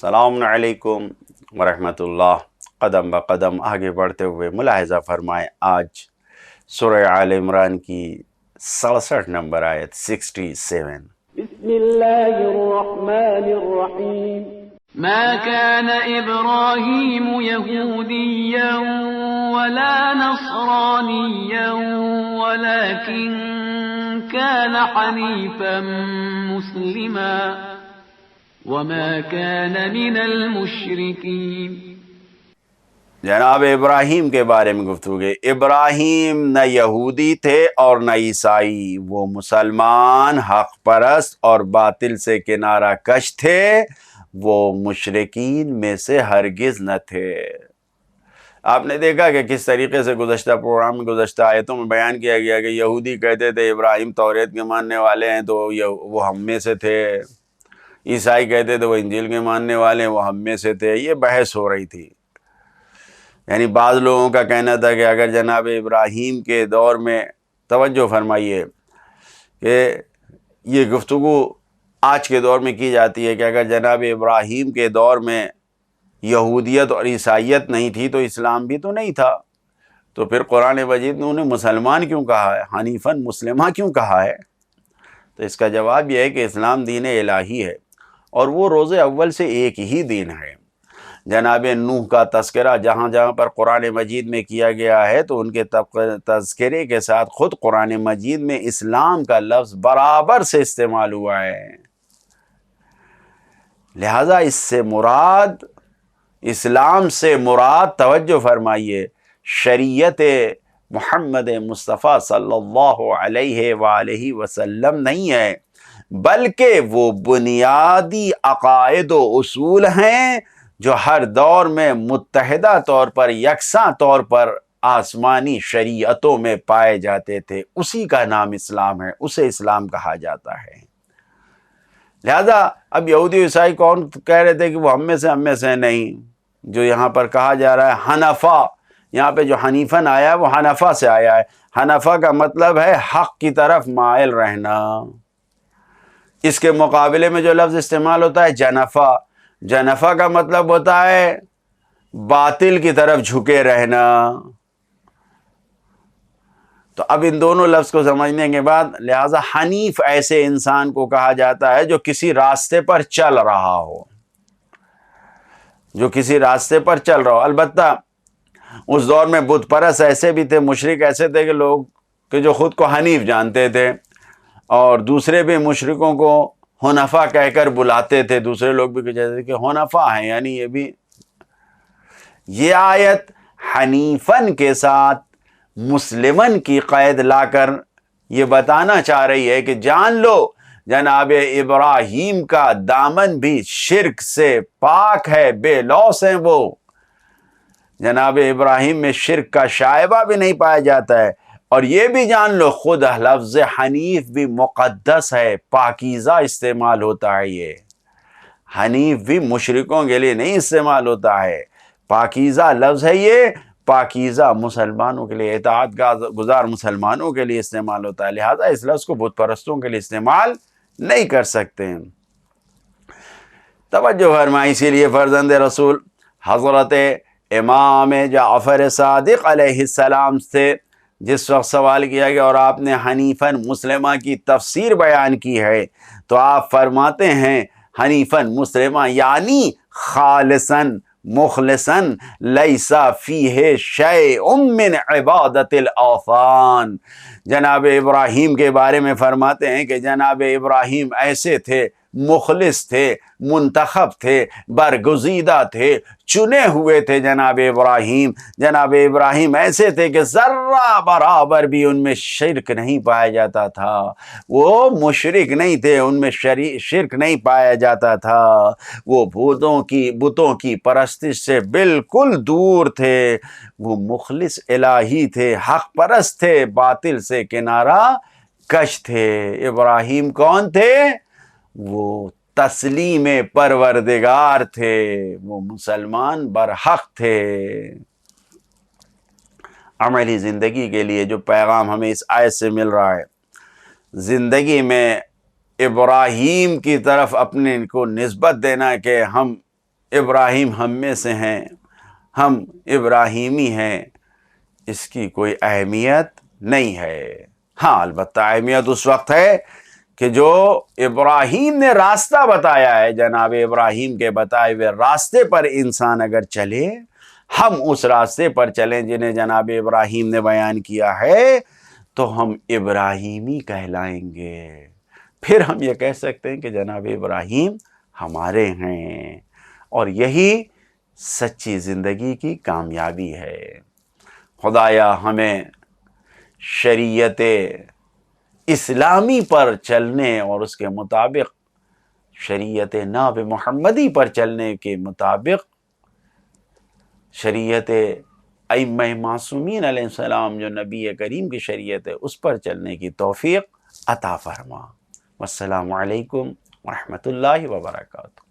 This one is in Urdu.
السلام علیکم ورحمۃ اللہ۔ قدم بقدم آگے بڑھتے ہوئے ملاحظہ فرمائیں، آج سورہ آل عمران کی 67 نمبر آیت 67۔ بسم الله الرحمن الرحيم ما كان إبراهيم يهوديا ولا نصرانيا ولكن كان حنيفا مسلما وما كان من المشركين۔ جناب ابراہیم کے بارے میں گفتگو۔ ابراہیم نہ یہودی تھے اور نہ عیسائی، وہ مسلمان، حق پرست اور باطل سے کنارہ کش تھے، وہ مشرکین میں سے ہرگز نہ تھے۔ آپ نے دیکھا کہ کس طریقے سے گزشتہ پروگرام میں، گزشتہ آیتوں میں بیان کیا گیا کہ یہودی کہتے تھے ابراہیم توریت کے ماننے والے ہیں تو وہ ہم میں سے تھے، عیسائی کہتے تھے وہ انجیل کے ماننے والے ہیں وہ ہم میں سے تھے۔ یہ بحث ہو رہی تھی۔ یعنی بعض لوگوں کا کہنا تھا کہ اگر جناب ابراہیم کے دور میں، توجہ فرمائیے کہ یہ گفتگو آج کے دور میں کی جاتی ہے، کہ اگر جناب ابراہیم کے دور میں یہودیت اور عیسائیت نہیں تھی تو اسلام بھی تو نہیں تھا، تو پھر قرآن مجید نے انہیں مسلمان کیوں کہا ہے، حنیفاً مسلمہ کیوں کہا ہے؟ تو اس کا جواب یہ ہے کہ اسلام دین الہی ہے اور وہ روز اول سے ایک ہی دین ہے۔ جناب نوح کا تذکرہ جہاں جہاں پر قرآن مجید میں کیا گیا ہے تو ان کے تذکرے کے ساتھ خود قرآن مجید میں اسلام کا لفظ برابر سے استعمال ہوا ہے۔ لہذا اس سے مراد، اسلام سے مراد، توجہ فرمائیے، شریعت محمد مصطفیٰ صلی اللہ علیہ وآلہ وسلم نہیں ہے، بلکہ وہ بنیادی عقائد و اصول ہیں جو ہر دور میں متحدہ طور پر، یکساں طور پر آسمانی شریعتوں میں پائے جاتے تھے۔ اسی کا نام اسلام ہے، اسے اسلام کہا جاتا ہے۔ لہذا اب یہودی عیسائی کون کہہ رہے تھے کہ وہ ہم میں سے نہیں، جو یہاں پر کہا جا رہا ہے حنفا، یہاں پہ جو حنیفن آیا ہے وہ حنفا سے آیا ہے۔ حنفا کا مطلب ہے حق کی طرف مائل رہنا۔ اس کے مقابلے میں جو لفظ استعمال ہوتا ہے جنفا، جنفا کا مطلب ہوتا ہے باطل کی طرف جھکے رہنا۔ تو اب ان دونوں لفظ کو سمجھنے کے بعد، لہذا حنیف ایسے انسان کو کہا جاتا ہے جو کسی راستے پر چل رہا ہو، جو کسی راستے پر چل رہا ہو۔ البتہ اس دور میں بت پرست ایسے بھی تھے، مشرک ایسے تھے کہ لوگ کہ جو خود کو حنیف جانتے تھے اور دوسرے بھی مشرکوں کو حنفا کہہ کر بلاتے تھے، دوسرے لوگ بھی کہتے تھے کہ حنفا ہیں، یعنی یہ بھی۔ یہ آیت حنیفن کے ساتھ مسلمن کی قید لا کر یہ بتانا چاہ رہی ہے کہ جان لو جناب ابراہیم کا دامن بھی شرک سے پاک ہے، بے لوث ہیں وہ۔ جناب ابراہیم میں شرک کا شائبہ بھی نہیں پایا جاتا ہے۔ اور یہ بھی جان لو خود لفظ حنیف بھی مقدس ہے، پاکیزہ استعمال ہوتا ہے۔ یہ حنیف بھی مشرکوں کے لیے نہیں استعمال ہوتا ہے، پاکیزہ لفظ ہے، یہ پاکیزہ مسلمانوں کے لیے، اطاعت گزار مسلمانوں کے لیے استعمال ہوتا ہے۔ لہذا اس لفظ کو بت پرستوں کے لیے استعمال نہیں کر سکتے ہیں۔ توجہ فرمائیں، اسی لیے فرزند رسول حضرت امام جعفر صادق علیہ السلام سے جس وقت سوال کیا گیا اور آپ نے حنیفاً مسلمہ کی تفسیر بیان کی ہے تو آپ فرماتے ہیں حنیفاً مسلمہ یعنی خالصاً مخلصاً لیسا فیہ شیء من عبادت الاوثان۔ جناب ابراہیم کے بارے میں فرماتے ہیں کہ جناب ابراہیم ایسے تھے، مخلص تھے، منتخب تھے، برگزیدہ تھے، چنے ہوئے تھے۔ جناب ابراہیم ایسے تھے کہ ذرہ برابر بھی ان میں شرک نہیں پایا جاتا تھا، وہ مشرک نہیں تھے، ان میں شرک نہیں پایا جاتا تھا، وہ بتوں کی پرستش سے بالکل دور تھے، وہ مخلص الہی تھے، حق پرست تھے، باطل سے کنارہ کش تھے۔ ابراہیم کون تھے؟ وہ تسلیم پروردگار تھے، وہ مسلمان برحق تھے۔ عملی زندگی کے لیے جو پیغام ہمیں اس آیت سے مل رہا ہے، زندگی میں ابراہیم کی طرف اپنے کو نسبت دینا کہ ہم ابراہیم ہم میں سے ہیں، ہم ابراہیمی ہیں، اس کی کوئی اہمیت نہیں ہے۔ ہاں البتہ اہمیت اس وقت ہے کہ جو ابراہیم نے راستہ بتایا ہے، جناب ابراہیم کے بتائے ہوئے راستے پر انسان اگر چلے، ہم اس راستے پر چلیں جنہیں جناب ابراہیم نے بیان کیا ہے، تو ہم ابراہیمی کہلائیں گے۔ پھر ہم یہ کہہ سکتے ہیں کہ جناب ابراہیم ہمارے ہیں، اور یہی سچی زندگی کی کامیابی ہے۔ خدایا ہمیں شریعت اسلامی پر چلنے اور اس کے مطابق شریعت ناب محمدی پر چلنے کے مطابق شریعت ائمہ معصومین علیہ السلام جو نبی کریم کی شریعت ہے اس پر چلنے کی توفیق عطا فرما۔ والسلام علیکم ورحمۃ اللہ وبرکاتہ۔